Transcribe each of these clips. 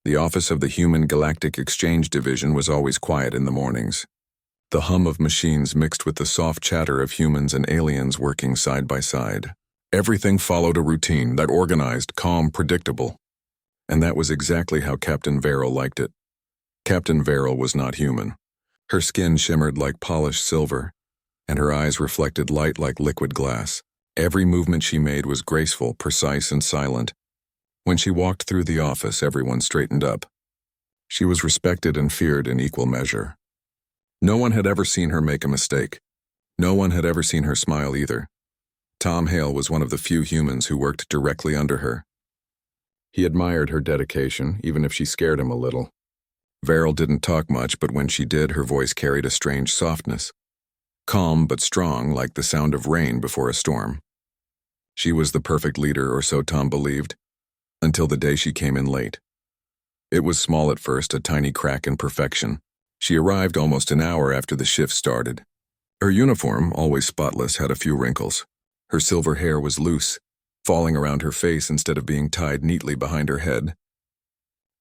The office of the Human Galactic Exchange Division was always quiet in the mornings. The hum of machines mixed with the soft chatter of humans and aliens working side by side. Everything followed a routine that organized, calm, predictable. And that was exactly how Captain Verrill liked it. Captain Verrill was not human. Her skin shimmered like polished silver, and her eyes reflected light like liquid glass. Every movement she made was graceful, precise, and silent. When she walked through the office, everyone straightened up. She was respected and feared in equal measure. No one had ever seen her make a mistake. No one had ever seen her smile either. Tom Hale was one of the few humans who worked directly under her. He admired her dedication, even if she scared him a little. Verrill didn't talk much, but when she did, her voice carried a strange softness. Calm but strong, like the sound of rain before a storm. She was the perfect leader, or so Tom believed, until the day she came in late. It was small at first, a tiny crack in perfection. She arrived almost an hour after the shift started. Her uniform, always spotless, had a few wrinkles. Her silver hair was loose, falling around her face instead of being tied neatly behind her head.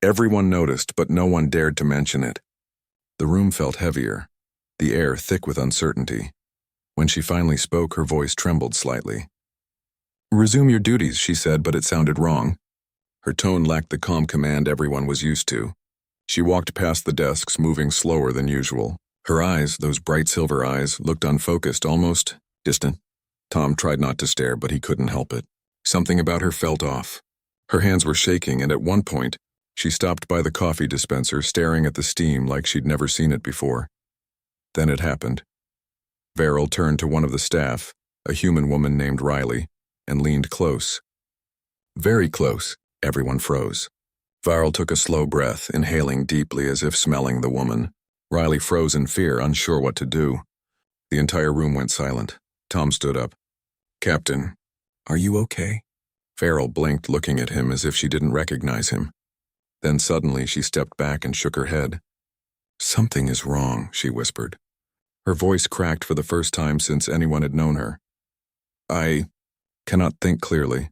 Everyone noticed, but no one dared to mention it. The room felt heavier, the air thick with uncertainty. When she finally spoke, her voice trembled slightly. "Resume your duties," she said, but it sounded wrong. Her tone lacked the calm command everyone was used to. She walked past the desks, moving slower than usual. Her eyes, those bright silver eyes, looked unfocused, almost distant. Tom tried not to stare, but he couldn't help it. Something about her felt off. Her hands were shaking, and at one point, she stopped by the coffee dispenser, staring at the steam like she'd never seen it before. Then it happened. Verrill turned to one of the staff, a human woman named Riley, and leaned close. Very close. Everyone froze. Verrill took a slow breath, inhaling deeply as if smelling the woman. Riley froze in fear, unsure what to do. The entire room went silent. Tom stood up. "Captain, are you okay?" Verrill blinked, looking at him as if she didn't recognize him. Then suddenly she stepped back and shook her head. "Something is wrong," she whispered. Her voice cracked for the first time since anyone had known her. "I cannot think clearly."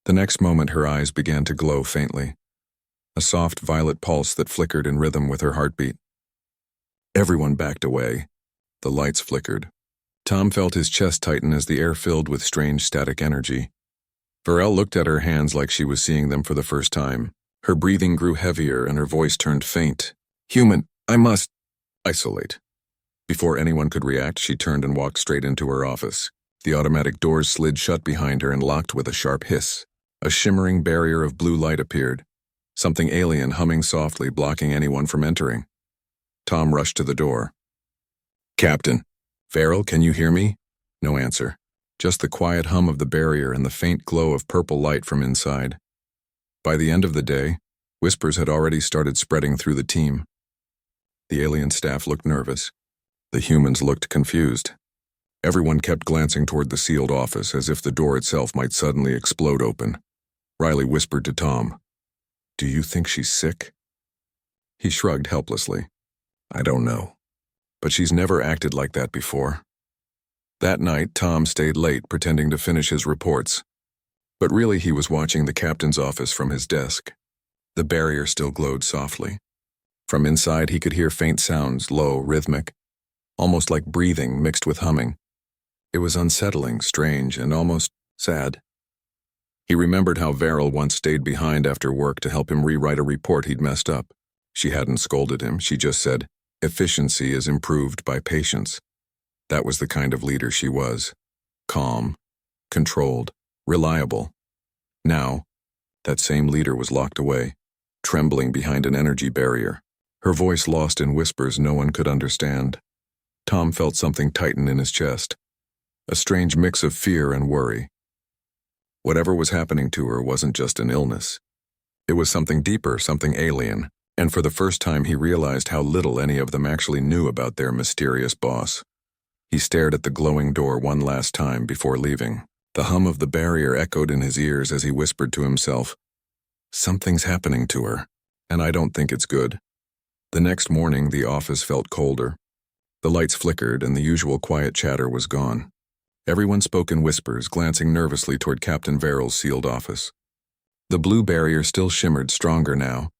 The next moment her eyes began to glow faintly, a soft violet pulse that flickered in rhythm with her heartbeat. Everyone backed away. The lights flickered. Tom felt his chest tighten as the air filled with strange static energy. Verrill looked at her hands like she was seeing them for the first time. Her breathing grew heavier and her voice turned faint. "Human, I must isolate." Before anyone could react, she turned and walked straight into her office. The automatic doors slid shut behind her and locked with a sharp hiss. A shimmering barrier of blue light appeared, something alien humming softly, blocking anyone from entering. Tom rushed to the door. "Captain." "Verrill, can you hear me?" No answer. Just the quiet hum of the barrier and the faint glow of purple light from inside. By the end of the day, whispers had already started spreading through the team. The alien staff looked nervous. The humans looked confused. Everyone kept glancing toward the sealed office as if the door itself might suddenly explode open. Riley whispered to Tom, "Do you think she's sick?" He shrugged helplessly. "I don't know. But she's never acted like that before." That night, Tom stayed late, pretending to finish his reports. But really he was watching the captain's office from his desk. The barrier still glowed softly. From inside he could hear faint sounds, low, rhythmic, almost like breathing mixed with humming. It was unsettling, strange, and almost sad. He remembered how Verrill once stayed behind after work to help him rewrite a report he'd messed up. She hadn't scolded him, she just said, "Efficiency is improved by patience." That was the kind of leader she was. Calm, controlled, reliable. Now, that same leader was locked away, trembling behind an energy barrier, her voice lost in whispers no one could understand. Tom felt something tighten in his chest, a strange mix of fear and worry. Whatever was happening to her wasn't just an illness. It was something deeper, something alien, and for the first time he realized how little any of them actually knew about their mysterious boss. He stared at the glowing door one last time before leaving. The hum of the barrier echoed in his ears as he whispered to himself, "Something's happening to her, and I don't think it's good." The next morning, the office felt colder. The lights flickered and the usual quiet chatter was gone. Everyone spoke in whispers, glancing nervously toward Captain Verrill's sealed office. The blue barrier still shimmered stronger now,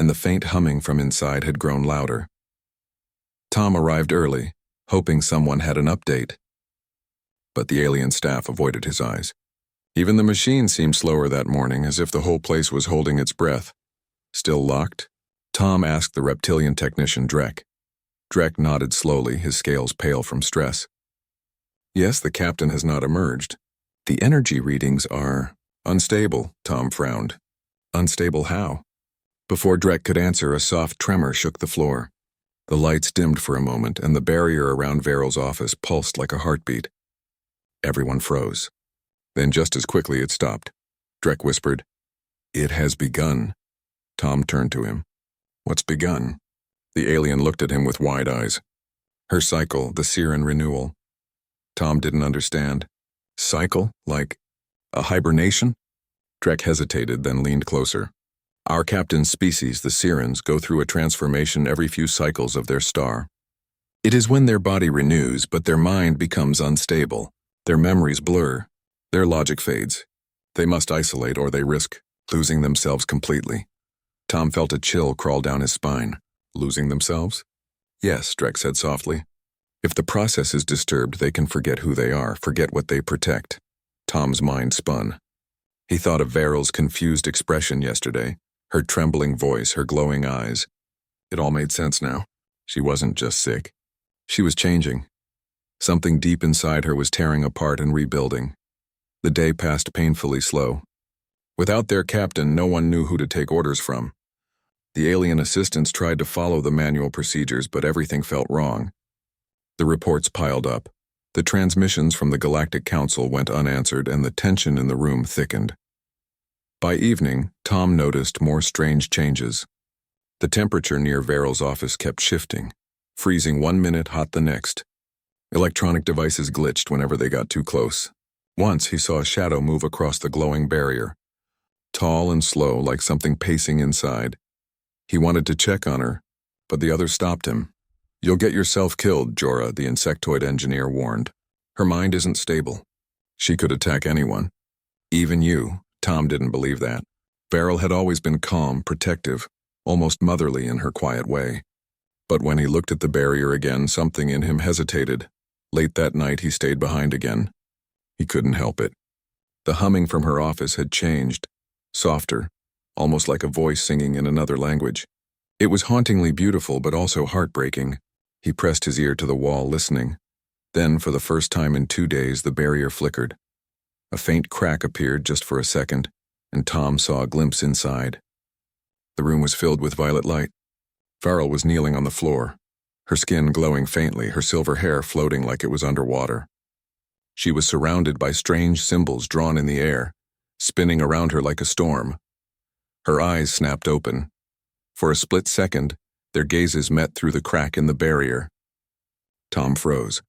and the faint humming from inside had grown louder. Tom arrived early, hoping someone had an update. But the alien staff avoided his eyes. Even the machine seemed slower that morning, as if the whole place was holding its breath. Still locked? Tom asked the reptilian technician, Drek. Drek nodded slowly, his scales pale from stress. Yes, the captain has not emerged. The energy readings are unstable, Tom frowned. Unstable how? Before Drek could answer, a soft tremor shook the floor. The lights dimmed for a moment, and the barrier around Veryl's office pulsed like a heartbeat. Everyone froze. Then just as quickly it stopped. Drek whispered, "It has begun." Tom turned to him. "What's begun?" The alien looked at him with wide eyes. "Her cycle, the Siren renewal." Tom didn't understand. Cycle? Like a hibernation? Drek hesitated, then leaned closer. "Our captain's species, the Sirens, go through a transformation every few cycles of their star. It is when their body renews, but their mind becomes unstable. Their memories blur. Their logic fades. They must isolate or they risk losing themselves completely." Tom felt a chill crawl down his spine. Losing themselves? Yes, Drek said softly. If the process is disturbed, they can forget who they are, forget what they protect. Tom's mind spun. He thought of Veryl's confused expression yesterday, her trembling voice, her glowing eyes. It all made sense now. She wasn't just sick. She was changing. Something deep inside her was tearing apart and rebuilding. The day passed painfully slow. Without their captain, no one knew who to take orders from. The alien assistants tried to follow the manual procedures, but everything felt wrong. The reports piled up. The transmissions from the Galactic Council went unanswered, and the tension in the room thickened. By evening, Tom noticed more strange changes. The temperature near Veryl's office kept shifting, freezing 1 minute, hot the next. Electronic devices glitched whenever they got too close. Once he saw a shadow move across the glowing barrier. Tall and slow, like something pacing inside. He wanted to check on her, but the other stopped him. "You'll get yourself killed, Jorah," the insectoid engineer warned. "Her mind isn't stable. She could attack anyone. Even you." Tom didn't believe that. Veryl had always been calm, protective, almost motherly in her quiet way. But when he looked at the barrier again, something in him hesitated. Late that night, he stayed behind again. He couldn't help it. The humming from her office had changed, softer, almost like a voice singing in another language. It was hauntingly beautiful, but also heartbreaking. He pressed his ear to the wall, listening. Then, for the first time in 2 days, the barrier flickered. A faint crack appeared just for a second, and Tom saw a glimpse inside. The room was filled with violet light. Veryl was kneeling on the floor, her skin glowing faintly, her silver hair floating like it was underwater. She was surrounded by strange symbols drawn in the air, spinning around her like a storm. Her eyes snapped open. For a split second, their gazes met through the crack in the barrier. Tom froze.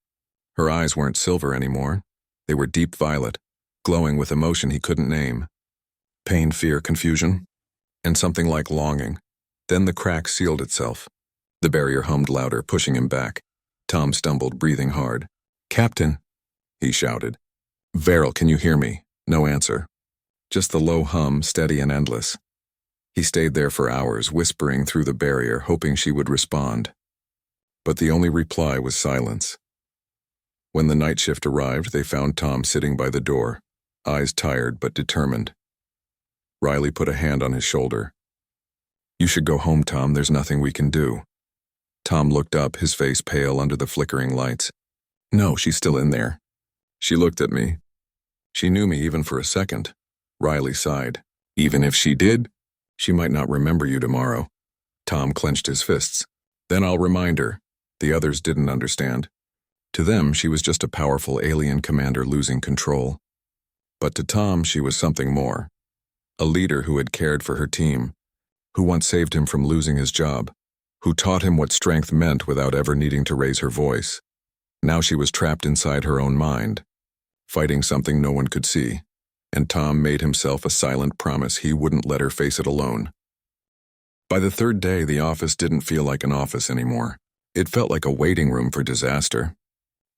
Her eyes weren't silver anymore. They were deep violet, glowing with emotion he couldn't name. Pain, fear, confusion, and something like longing. Then the crack sealed itself. The barrier hummed louder, pushing him back. Tom stumbled, breathing hard. "Captain," he shouted. "Veryl, can you hear me?" No answer. Just the low hum, steady and endless. He stayed there for hours, whispering through the barrier, hoping she would respond. But the only reply was silence. When the night shift arrived, they found Tom sitting by the door, eyes tired but determined. Riley put a hand on his shoulder. "You should go home, Tom. There's nothing we can do." Tom looked up, his face pale under the flickering lights. "No, she's still in there." She looked at me. "She knew me even for a second." Riley sighed. "Even if she did, she might not remember you tomorrow." Tom clenched his fists. "Then I'll remind her." The others didn't understand. To them, she was just a powerful alien commander losing control. But to Tom, she was something more. A leader who had cared for her team, who once saved him from losing his job, who taught him what strength meant without ever needing to raise her voice. Now she was trapped inside her own mind, fighting something no one could see, and Tom made himself a silent promise he wouldn't let her face it alone. By the third day, the office didn't feel like an office anymore. It felt like a waiting room for disaster.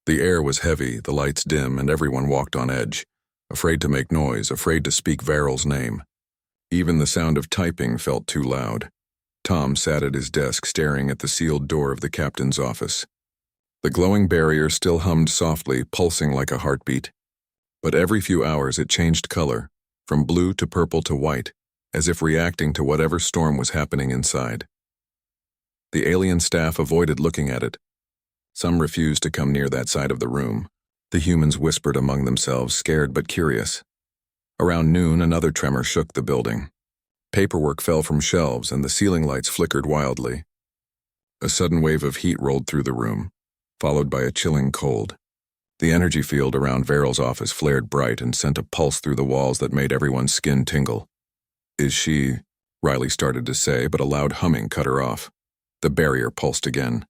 The air was heavy, the lights dim, and everyone walked on edge, afraid to make noise, afraid to speak Veryl's name. Even the sound of typing felt too loud. Tom sat at his desk staring at the sealed door of the captain's office. The glowing barrier still hummed softly, pulsing like a heartbeat. But every few hours it changed color, from blue to purple to white, as if reacting to whatever storm was happening inside. The alien staff avoided looking at it. Some refused to come near that side of the room. The humans whispered among themselves, scared but curious. Around noon, another tremor shook the building. Paperwork fell from shelves and the ceiling lights flickered wildly. A sudden wave of heat rolled through the room, followed by a chilling cold. The energy field around Veryl's office flared bright and sent a pulse through the walls that made everyone's skin tingle. "Is she?" Riley started to say, but a loud humming cut her off. The barrier pulsed again.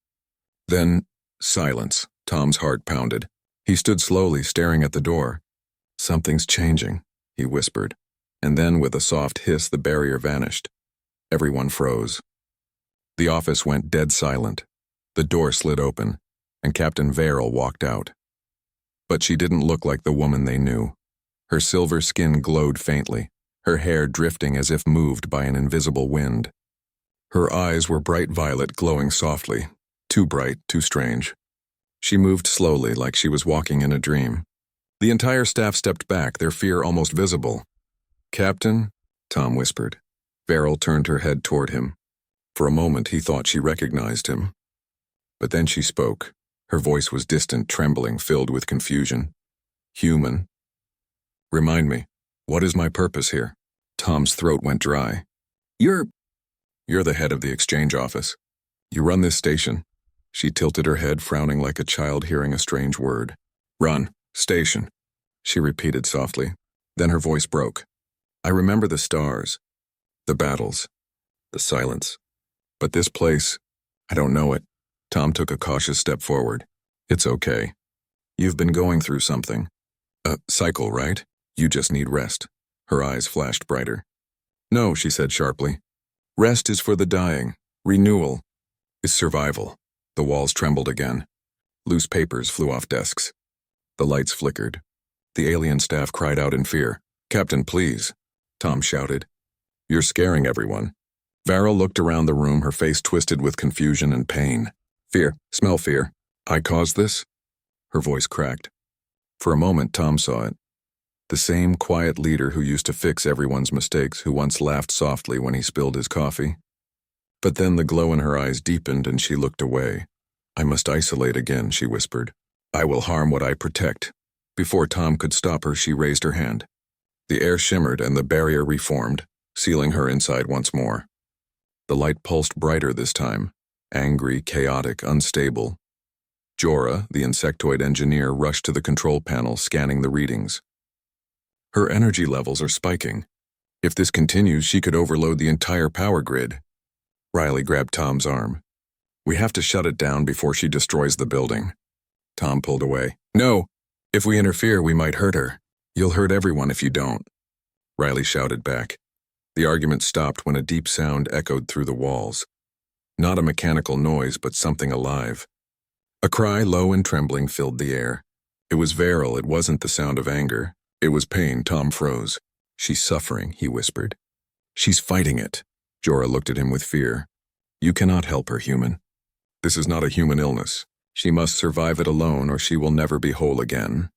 Then, silence. Tom's heart pounded. He stood slowly, staring at the door. "Something's changing," he whispered. And then, with a soft hiss, the barrier vanished. Everyone froze. The office went dead silent. The door slid open, and Captain Veryl walked out. But she didn't look like the woman they knew. Her silver skin glowed faintly, her hair drifting as if moved by an invisible wind. Her eyes were bright violet, glowing softly, too bright, too strange. She moved slowly, like she was walking in a dream. The entire staff stepped back, their fear almost visible. "Captain?" Tom whispered. Veryl turned her head toward him. For a moment he thought she recognized him. But then she spoke. Her voice was distant, trembling, filled with confusion. "Human. Remind me, what is my purpose here?" Tom's throat went dry. You're the head of the exchange office. You run this station." She tilted her head, frowning like a child hearing a strange word. "Run. Station," she repeated softly. Then her voice broke. "I remember the stars, the battles, the silence. But this place, I don't know it." Tom took a cautious step forward. "It's okay. You've been going through something. A cycle, right? You just need rest." Her eyes flashed brighter. "No," she said sharply. "Rest is for the dying. Renewal is survival." The walls trembled again. Loose papers flew off desks. The lights flickered. The alien staff cried out in fear. "Captain, please," Tom shouted. "You're scaring everyone." Veryl looked around the room, her face twisted with confusion and pain. "Fear. Smell fear. I caused this?" Her voice cracked. For a moment, Tom saw it. The same quiet leader who used to fix everyone's mistakes, who once laughed softly when he spilled his coffee. But then the glow in her eyes deepened and she looked away. "I must isolate again," she whispered. "I will harm what I protect." Before Tom could stop her, she raised her hand. The air shimmered and the barrier reformed, sealing her inside once more. The light pulsed brighter this time, angry, chaotic, unstable. Jorah, the insectoid engineer, rushed to the control panel, scanning the readings. "Her energy levels are spiking. If this continues, she could overload the entire power grid." Riley grabbed Tom's arm. "We have to shut it down before she destroys the building." Tom pulled away. "No! If we interfere, we might hurt her. You'll hurt everyone if you don't." Riley shouted back. The argument stopped when a deep sound echoed through the walls. Not a mechanical noise, but something alive. A cry, low and trembling, filled the air. It was Veryl. It wasn't the sound of anger. It was pain. Tom froze. "She's suffering," he whispered. "She's fighting it." Jorah looked at him with fear. "You cannot help her, human. This is not a human illness. She must survive it alone or she will never be whole again."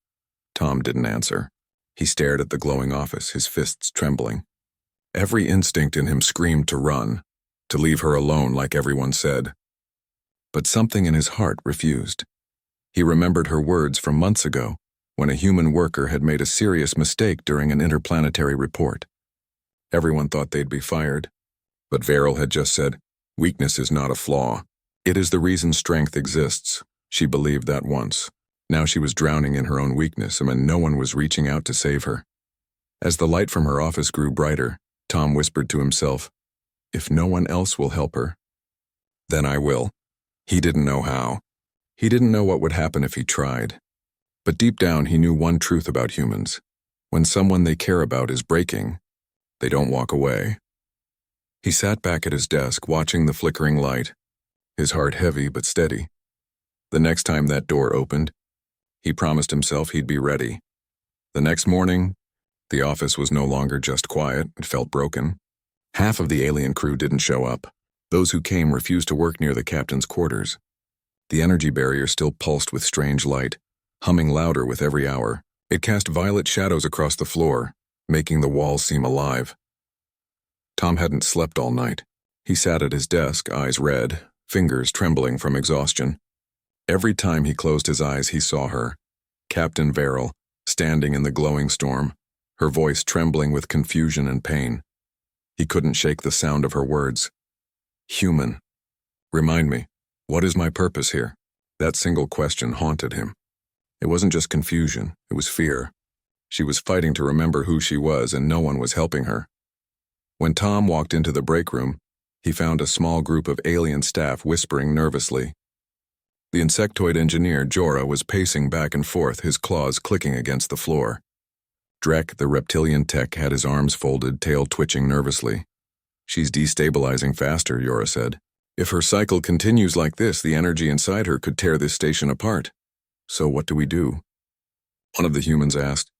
Tom didn't answer. He stared at the glowing office, his fists trembling. Every instinct in him screamed to run, to leave her alone like everyone said. But something in his heart refused. He remembered her words from months ago, when a human worker had made a serious mistake during an interplanetary report. Everyone thought they'd be fired. But Veryl had just said, "Weakness is not a flaw. It is the reason strength exists." She believed that once. Now she was drowning in her own weakness, and no one was reaching out to save her. As the light from her office grew brighter, Tom whispered to himself, "If no one else will help her, then I will." He didn't know how. He didn't know what would happen if he tried. But deep down he knew one truth about humans. When someone they care about is breaking, they don't walk away. He sat back at his desk, watching the flickering light, his heart heavy but steady. The next time that door opened, he promised himself he'd be ready. The next morning, the office was no longer just quiet, it felt broken. Half of the alien crew didn't show up. Those who came refused to work near the captain's quarters. The energy barrier still pulsed with strange light, humming louder with every hour. It cast violet shadows across the floor, making the walls seem alive. Tom hadn't slept all night. He sat at his desk, eyes red, fingers trembling from exhaustion. Every time he closed his eyes, he saw her, Captain Verrill, standing in the glowing storm, her voice trembling with confusion and pain. He couldn't shake the sound of her words. Human. Remind me, what is my purpose here? That single question haunted him. It wasn't just confusion, it was fear. She was fighting to remember who she was, and no one was helping her. When Tom walked into the break room, he found a small group of alien staff whispering nervously. The insectoid engineer, Jorah, was pacing back and forth, his claws clicking against the floor. Drek, the reptilian tech, had his arms folded, tail twitching nervously. She's destabilizing faster, Jorah said. If her cycle continues like this, the energy inside her could tear this station apart. So what do we do? One of the humans asked.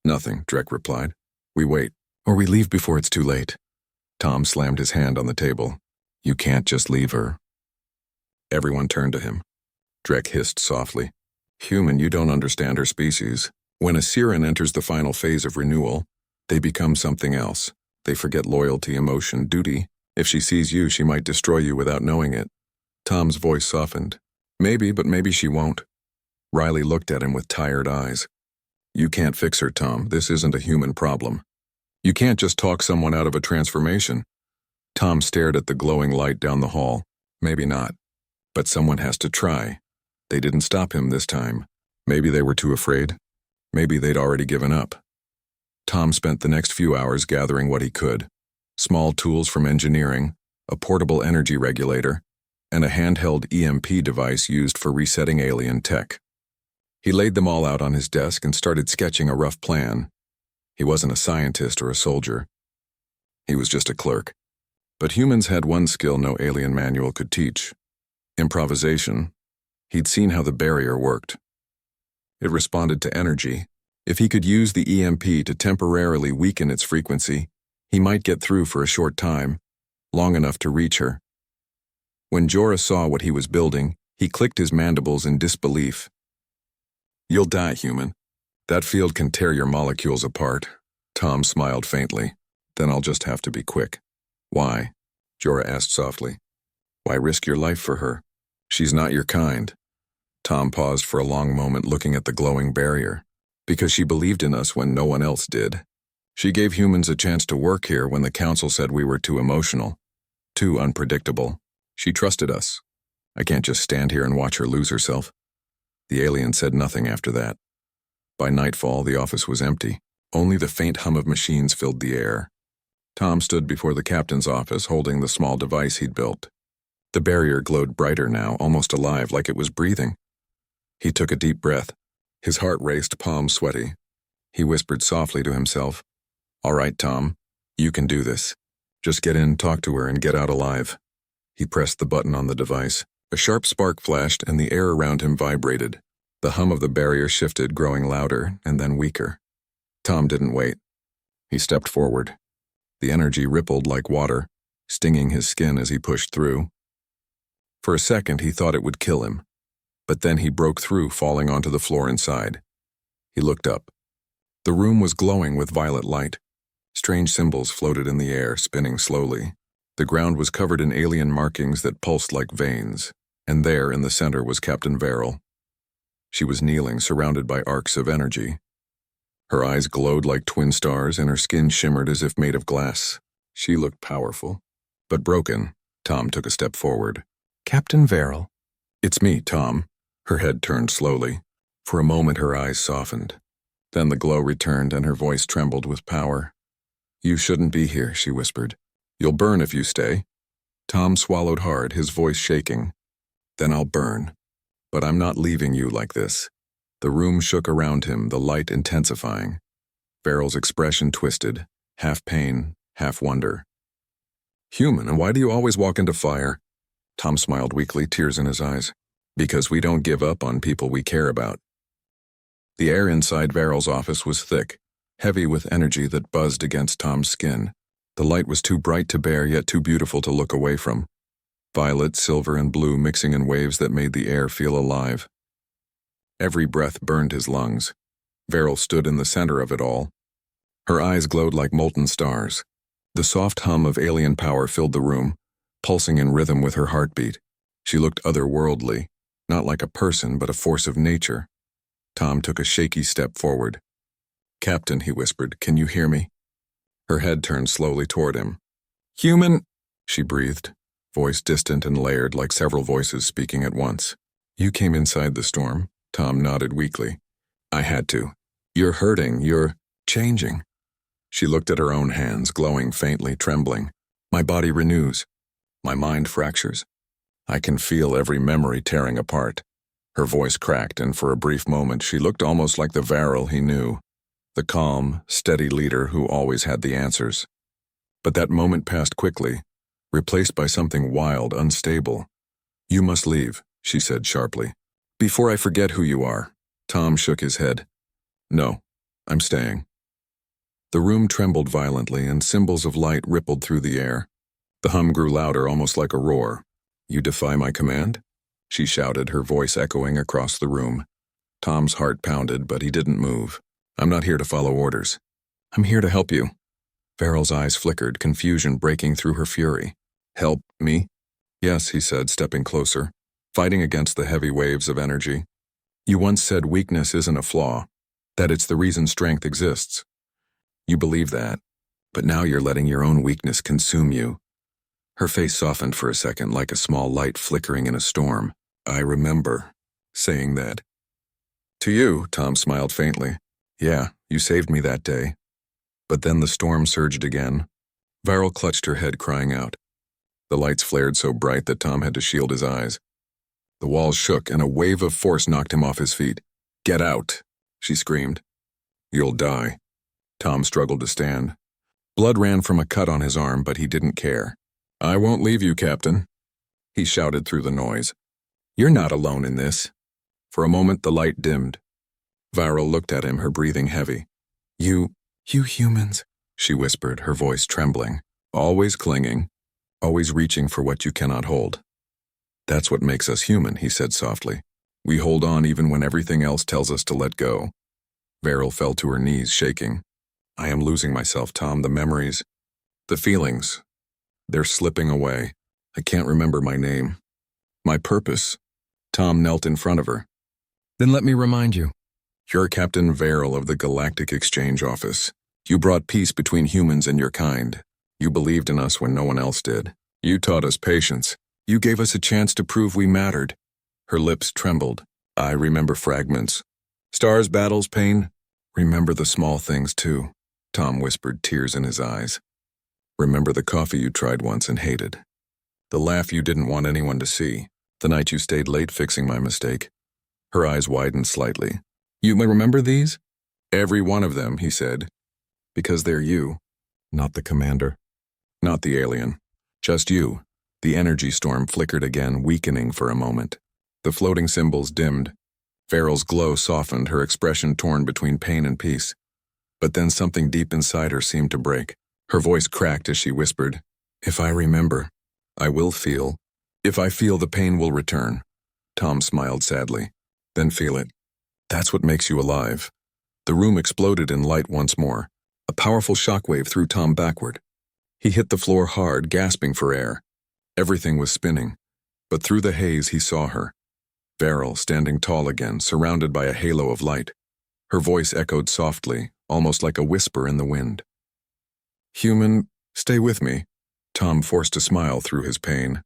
Nothing, Drek replied. We wait, or we leave before it's too late. Tom slammed his hand on the table. You can't just leave her. Everyone turned to him. Drek hissed softly. Human, you don't understand her species. When a Siren enters the final phase of renewal, they become something else. They forget loyalty, emotion, duty. If she sees you, she might destroy you without knowing it. Tom's voice softened. Maybe, but maybe she won't. Riley looked at him with tired eyes. You can't fix her, Tom. This isn't a human problem. You can't just talk someone out of a transformation. Tom stared at the glowing light down the hall. Maybe not. But someone has to try. They didn't stop him this time. Maybe they were too afraid. Maybe they'd already given up. Tom spent the next few hours gathering what he could. Small tools from engineering, a portable energy regulator, and a handheld EMP device used for resetting alien tech. He laid them all out on his desk and started sketching a rough plan. He wasn't a scientist or a soldier. He was just a clerk. But humans had one skill no alien manual could teach. Improvisation. He'd seen how the barrier worked. It responded to energy. If he could use the EMP to temporarily weaken its frequency, he might get through for a short time, long enough to reach her. When Jorah saw what he was building, he clicked his mandibles in disbelief. You'll die, human. That field can tear your molecules apart. Tom smiled faintly. Then I'll just have to be quick. Why? Jorah asked softly. Why risk your life for her? She's not your kind. Tom paused for a long moment looking at the glowing barrier. Because she believed in us when no one else did. She gave humans a chance to work here when the council said we were too emotional, too unpredictable. She trusted us. I can't just stand here and watch her lose herself. The alien said nothing after that. By nightfall, the office was empty. Only the faint hum of machines filled the air. Tom stood before the captain's office holding the small device he'd built. The barrier glowed brighter now, almost alive, like it was breathing. He took a deep breath. His heart raced, palms sweaty. He whispered softly to himself, All right, Tom, you can do this. Just get in, talk to her, and get out alive. He pressed the button on the device. A sharp spark flashed, and the air around him vibrated. The hum of the barrier shifted, growing louder and then weaker. Tom didn't wait. He stepped forward. The energy rippled like water, stinging his skin as he pushed through. For a second, he thought it would kill him. But then he broke through, falling onto the floor inside. He looked up. The room was glowing with violet light. Strange symbols floated in the air, spinning slowly. The ground was covered in alien markings that pulsed like veins, and there in the center was Captain Verrill. She was kneeling, surrounded by arcs of energy. Her eyes glowed like twin stars, and her skin shimmered as if made of glass. She looked powerful, but broken. Tom took a step forward. Captain Verrill. It's me, Tom. Her head turned slowly. For a moment her eyes softened. Then the glow returned and her voice trembled with power. You shouldn't be here, she whispered. You'll burn if you stay. Tom swallowed hard, his voice shaking. Then I'll burn. But I'm not leaving you like this. The room shook around him, the light intensifying. Verrill's expression twisted, half pain, half wonder. Human, and why do you always walk into fire? Tom smiled weakly, tears in his eyes. Because we don't give up on people we care about. The air inside Verrill's office was thick, heavy with energy that buzzed against Tom's skin. The light was too bright to bear, yet too beautiful to look away from. violet, silver, and blue mixing in waves that made the air feel alive. Every breath burned his lungs. Varel stood in the center of it all. Her eyes glowed like molten stars. The soft hum of alien power filled the room, pulsing in rhythm with her heartbeat. She looked otherworldly, not like a person but a force of nature. Tom took a shaky step forward. "Captain," he whispered, "can you hear me?" Her head turned slowly toward him. "Human," she breathed, voice distant and layered like several voices speaking at once. "You came inside the storm?" Tom nodded weakly. "I had to. You're hurting, you're changing." She looked at her own hands, glowing faintly, trembling. "My body renews. My mind fractures. I can feel every memory tearing apart." Her voice cracked, and for a brief moment she looked almost like the Varel he knew, the calm, steady leader who always had the answers. But that moment passed quickly, replaced by something wild, unstable. "You must leave," she said sharply. "Before I forget who you are." Tom shook his head. "No, I'm staying." The room trembled violently, and symbols of light rippled through the air. The hum grew louder, almost like a roar. "You defy my command?" she shouted, her voice echoing across the room. Tom's heart pounded, but he didn't move. "I'm not here to follow orders. I'm here to help you." Varel's eyes flickered, confusion breaking through her fury. "Help me?" "Yes," he said, stepping closer, fighting against the heavy waves of energy. "You once said weakness isn't a flaw, that it's the reason strength exists. You believe that, but now you're letting your own weakness consume you." Her face softened for a second, like a small light flickering in a storm. "I remember saying that." "To you," Tom smiled faintly. "Yeah, you saved me that day." But then the storm surged again. Varel clutched her head, crying out. The lights flared so bright that Tom had to shield his eyes. The walls shook, and a wave of force knocked him off his feet. "Get out," she screamed. "You'll die." Tom struggled to stand. Blood ran from a cut on his arm, but he didn't care. "I won't leave you, Captain," he shouted through the noise. "You're not alone in this." For a moment the light dimmed. Varel looked at him, her breathing heavy. You humans," she whispered, her voice trembling. "Always clinging, always reaching for what you cannot hold." "That's what makes us human," he said softly. "We hold on even when everything else tells us to let go." Varel fell to her knees, shaking. "I am losing myself, Tom. The memories, the feelings, they're slipping away. I can't remember my name. My purpose." Tom knelt in front of her. "Then let me remind you. You're Captain Varel of the Galactic Exchange Office. You brought peace between humans and your kind. You believed in us when no one else did. You taught us patience. You gave us a chance to prove we mattered." Her lips trembled. "I remember fragments. Stars, battles, pain. Remember the small things too," Tom whispered, tears in his eyes. "Remember the coffee you tried once and hated. The laugh you didn't want anyone to see. The night you stayed late fixing my mistake." Her eyes widened slightly. "You may remember these?" "Every one of them," he said. "Because they're you. Not the commander. Not the alien. Just you." The energy storm flickered again, weakening for a moment. The floating symbols dimmed. Varel's glow softened, her expression torn between pain and peace. But then something deep inside her seemed to break. Her voice cracked as she whispered, "If I remember, I will feel. If I feel, the pain will return." Tom smiled sadly. "Then feel it. That's what makes you alive." The room exploded in light once more. A powerful shockwave threw Tom backward. He hit the floor hard, gasping for air. Everything was spinning, but through the haze he saw her. Varel, standing tall again, surrounded by a halo of light. Her voice echoed softly, almost like a whisper in the wind. "Human, stay with me." Tom forced a smile through his pain.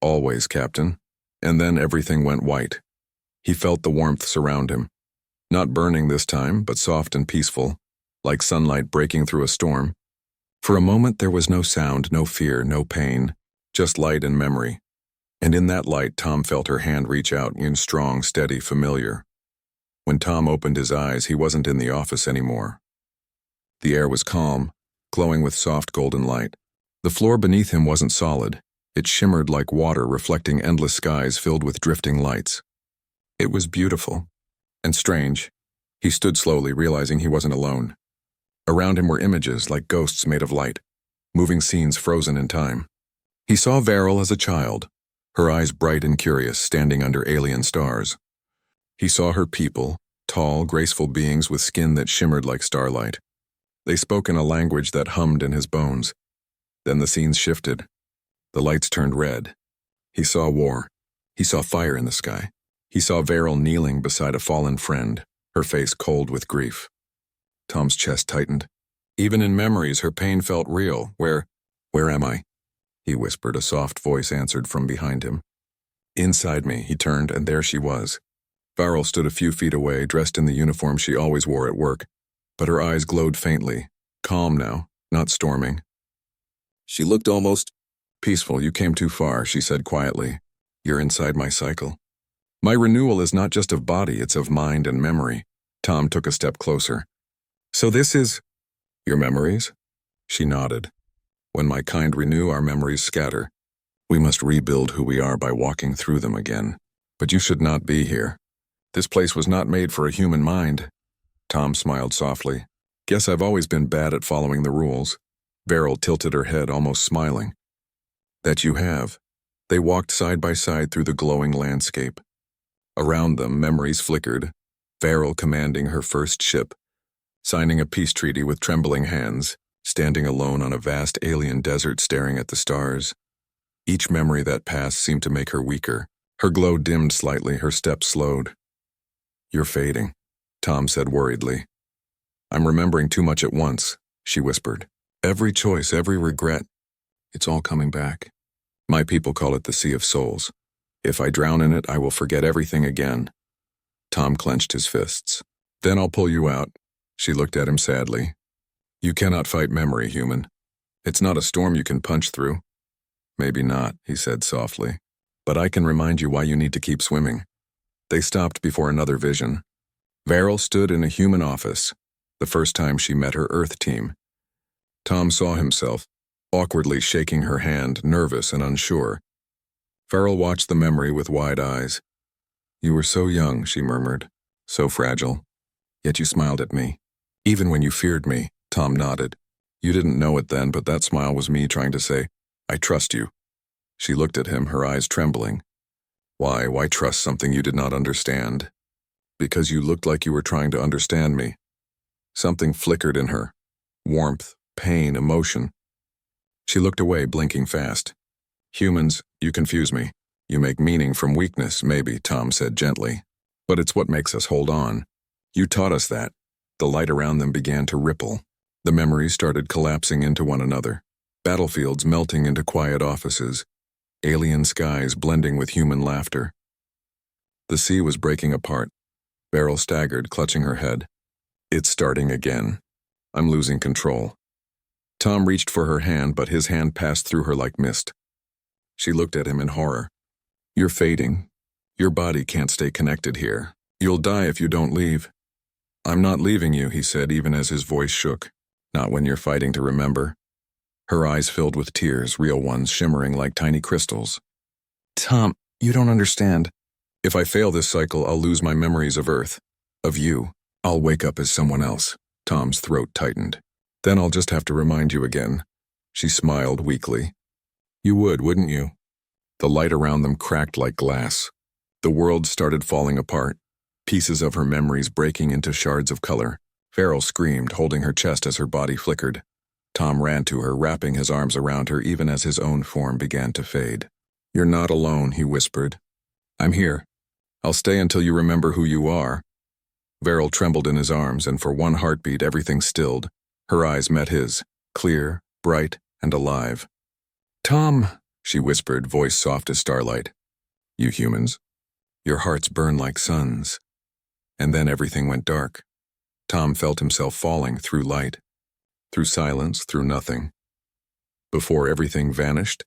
"Always, Captain." And then everything went white. He felt the warmth surround him. Not burning this time, but soft and peaceful, like sunlight breaking through a storm. For a moment there was no sound, no fear, no pain, just light and memory. And in that light Tom felt her hand reach out, in strong, steady, familiar. When Tom opened his eyes, he wasn't in the office anymore. The air was calm, glowing with soft golden light. The floor beneath him wasn't solid. It shimmered like water, reflecting endless skies filled with drifting lights. It was beautiful and strange. He stood slowly, realizing he wasn't alone. Around him were images like ghosts made of light, moving scenes frozen in time. He saw Varel as a child, her eyes bright and curious, standing under alien stars. He saw her people, tall, graceful beings with skin that shimmered like starlight. They spoke in a language that hummed in his bones. Then the scenes shifted. The lights turned red. He saw war. He saw fire in the sky. He saw Veryl kneeling beside a fallen friend, her face cold with grief. Tom's chest tightened. Even in memories, her pain felt real. Where am I? He whispered. A soft voice answered from behind him. Inside me, he turned, and there she was. Veryl stood a few feet away, dressed in the uniform she always wore at work, but her eyes glowed faintly, calm now, not storming. She looked almost peaceful. You came too far, she said quietly. You're inside my cycle. My renewal is not just of body, it's of mind and memory. Tom took a step closer. So this is your memories? She nodded. When my kind renew, our memories scatter. We must rebuild who we are by walking through them again. But you should not be here. This place was not made for a human mind. Tom smiled softly. Guess I've always been bad at following the rules. Veryl tilted her head, almost smiling. That you have. They walked side by side through the glowing landscape. Around them, memories flickered. Veryl commanding her first ship, signing a peace treaty with trembling hands, standing alone on a vast alien desert staring at the stars. Each memory that passed seemed to make her weaker. Her glow dimmed slightly, her steps slowed. You're fading, Tom said worriedly. I'm remembering too much at once, she whispered. Every choice, every regret, it's all coming back. My people call it the Sea of Souls. If I drown in it, I will forget everything again. Tom clenched his fists. Then I'll pull you out. She looked at him sadly. You cannot fight memory, human. It's not a storm you can punch through. Maybe not, he said softly. But I can remind you why you need to keep swimming. They stopped before another vision. Veryl stood in a human office, the first time she met her Earth team. Tom saw himself, awkwardly shaking her hand, nervous and unsure. Veryl watched the memory with wide eyes. You were so young, she murmured, so fragile. Yet you smiled at me. Even when you feared me, Tom nodded. You didn't know it then, but that smile was me trying to say, I trust you. She looked at him, her eyes trembling. Why trust something you did not understand? Because you looked like you were trying to understand me. Something flickered in her. Warmth, pain, emotion. She looked away, blinking fast. Humans, you confuse me. You make meaning from weakness, maybe, Tom said gently. But it's what makes us hold on. You taught us that. The light around them began to ripple. The memories started collapsing into one another. Battlefields melting into quiet offices. Alien skies blending with human laughter. The sea was breaking apart. Veryl staggered, clutching her head. It's starting again. I'm losing control. Tom reached for her hand, but his hand passed through her like mist. She looked at him in horror. You're fading. Your body can't stay connected here. You'll die if you don't leave. I'm not leaving you, he said, even as his voice shook. Not when you're fighting to remember. Her eyes filled with tears, real ones shimmering like tiny crystals. Tom, you don't understand. If I fail this cycle, I'll lose my memories of Earth. Of you. I'll wake up as someone else. Tom's throat tightened. Then I'll just have to remind you again. She smiled weakly. You would, wouldn't you? The light around them cracked like glass. The world started falling apart, pieces of her memories breaking into shards of color. Veryl screamed, holding her chest as her body flickered. Tom ran to her, wrapping his arms around her even as his own form began to fade. You're not alone, he whispered. I'm here. I'll stay until you remember who you are. Veryl trembled in his arms, and for one heartbeat everything stilled. Her eyes met his, clear, bright, and alive. Tom, she whispered, voice soft as starlight. You humans. Your hearts burn like suns. And then everything went dark. Tom felt himself falling through light. Through silence, through nothing. Before everything vanished,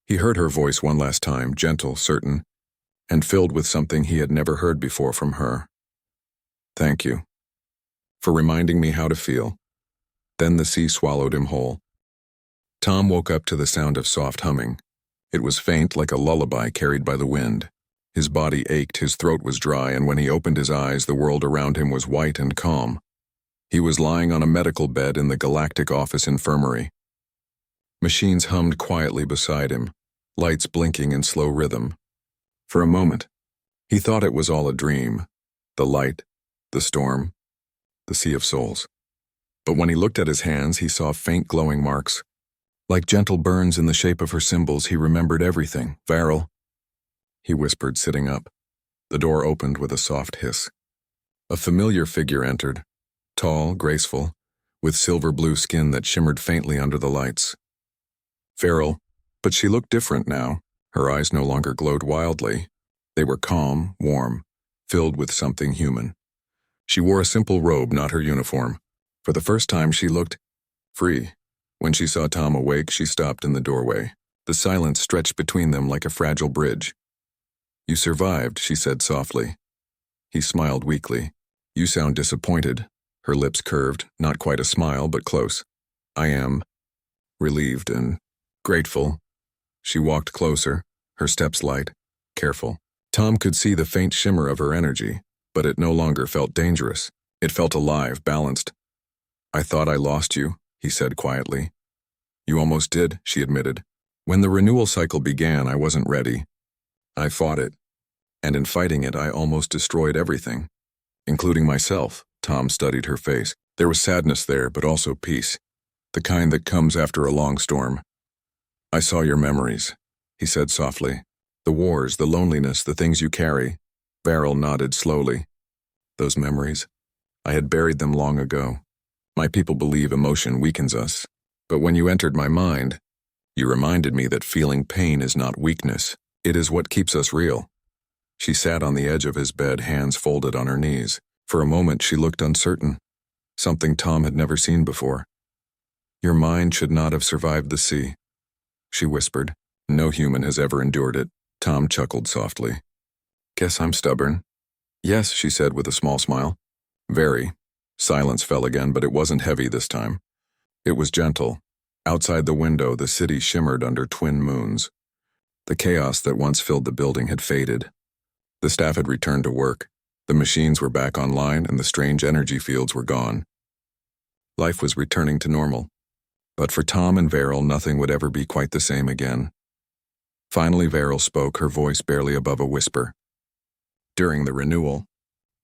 he heard her voice one last time, gentle, certain, and filled with something he had never heard before from her. Thank you. For reminding me how to feel. Then the sea swallowed him whole. Tom woke up to the sound of soft humming. It was faint, like a lullaby carried by the wind. His body ached, his throat was dry, and when he opened his eyes, the world around him was white and calm. He was lying on a medical bed in the Galactic Office Infirmary. Machines hummed quietly beside him, lights blinking in slow rhythm. For a moment, he thought it was all a dream. The light, the storm, the sea of souls. But when he looked at his hands, he saw faint glowing marks. Like gentle burns in the shape of her symbols, he remembered everything. "Varel," he whispered, sitting up. The door opened with a soft hiss. A familiar figure entered, tall, graceful, with silver-blue skin that shimmered faintly under the lights. Varel, but she looked different now. Her eyes no longer glowed wildly. They were calm, warm, filled with something human. She wore a simple robe, not her uniform. For the first time, she looked free. When she saw Tom awake, she stopped in the doorway. The silence stretched between them like a fragile bridge. "You survived," she said softly. He smiled weakly. "You sound disappointed." Her lips curved, not quite a smile, but close. "I am relieved and grateful." She walked closer, her steps light, careful. Tom could see the faint shimmer of her energy, but it no longer felt dangerous. It felt alive, balanced. "I thought I lost you," he said quietly. "You almost did," she admitted. "When the renewal cycle began, I wasn't ready. I fought it, and in fighting it, I almost destroyed everything, including myself." Tom studied her face. There was sadness there, but also peace, the kind that comes after a long storm. "I saw your memories," he said softly. "The wars, the loneliness, the things you carry." Varel nodded slowly. "Those memories? I had buried them long ago. My people believe emotion weakens us. But when you entered my mind, you reminded me that feeling pain is not weakness. It is what keeps us real." She sat on the edge of his bed, hands folded on her knees. For a moment, she looked uncertain, something Tom had never seen before. "Your mind should not have survived the sea," she whispered. "No human has ever endured it." Tom chuckled softly. "Guess I'm stubborn." "Yes," she said with a small smile. "Very." Silence fell again, but it wasn't heavy this time. It was gentle. Outside the window, the city shimmered under twin moons. The chaos that once filled the building had faded. The staff had returned to work. The machines were back online, and the strange energy fields were gone. Life was returning to normal. But for Tom and Varel, nothing would ever be quite the same again. Finally, Varel spoke, her voice barely above a whisper. "During the renewal,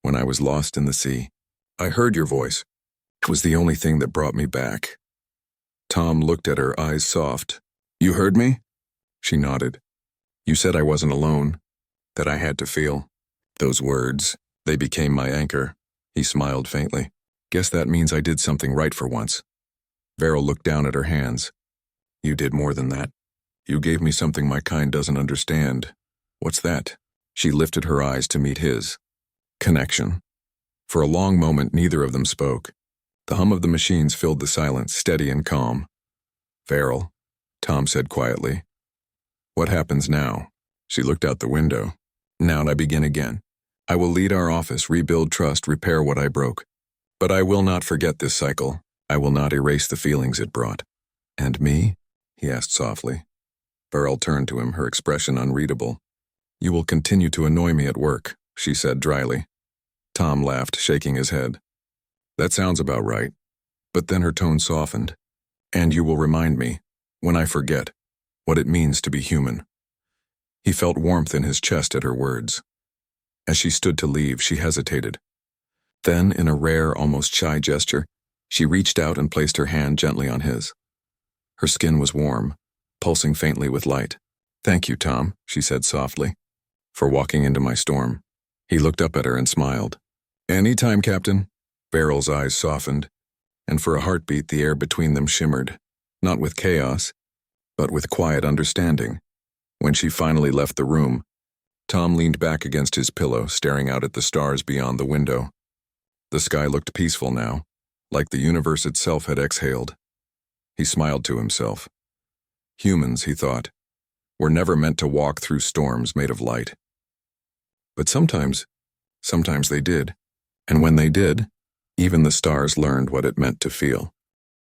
when I was lost in the sea, I heard your voice. It was the only thing that brought me back." Tom looked at her, eyes soft. "You heard me?" She nodded. "You said I wasn't alone, that I had to feel." "Those words, they became my anchor." He smiled faintly. "Guess that means I did something right for once." Varel looked down at her hands. "You did more than that. You gave me something my kind doesn't understand." "What's that?" She lifted her eyes to meet his. "Connection." For a long moment, neither of them spoke. The hum of the machines filled the silence, steady and calm. "Varel," Tom said quietly. "What happens now?" She looked out the window. "Now I begin again. I will lead our office, rebuild trust, repair what I broke. But I will not forget this cycle. I will not erase the feelings it brought." "And me?" he asked softly. Varel turned to him, her expression unreadable. "You will continue to annoy me at work," she said dryly. Tom laughed, shaking his head. "That sounds about right." But then her tone softened. "And you will remind me, when I forget, what it means to be human." He felt warmth in his chest at her words. As she stood to leave, she hesitated. Then, in a rare, almost shy gesture, she reached out and placed her hand gently on his. Her skin was warm, pulsing faintly with light. "Thank you, Tom," she said softly, "for walking into my storm." He looked up at her and smiled. "Any time, Captain." Varel's eyes softened, and for a heartbeat the air between them shimmered, not with chaos, but with quiet understanding. When she finally left the room, Tom leaned back against his pillow, staring out at the stars beyond the window. The sky looked peaceful now, like the universe itself had exhaled. He smiled to himself. Humans, he thought, were never meant to walk through storms made of light. But sometimes they did. And when they did, even the stars learned what it meant to feel.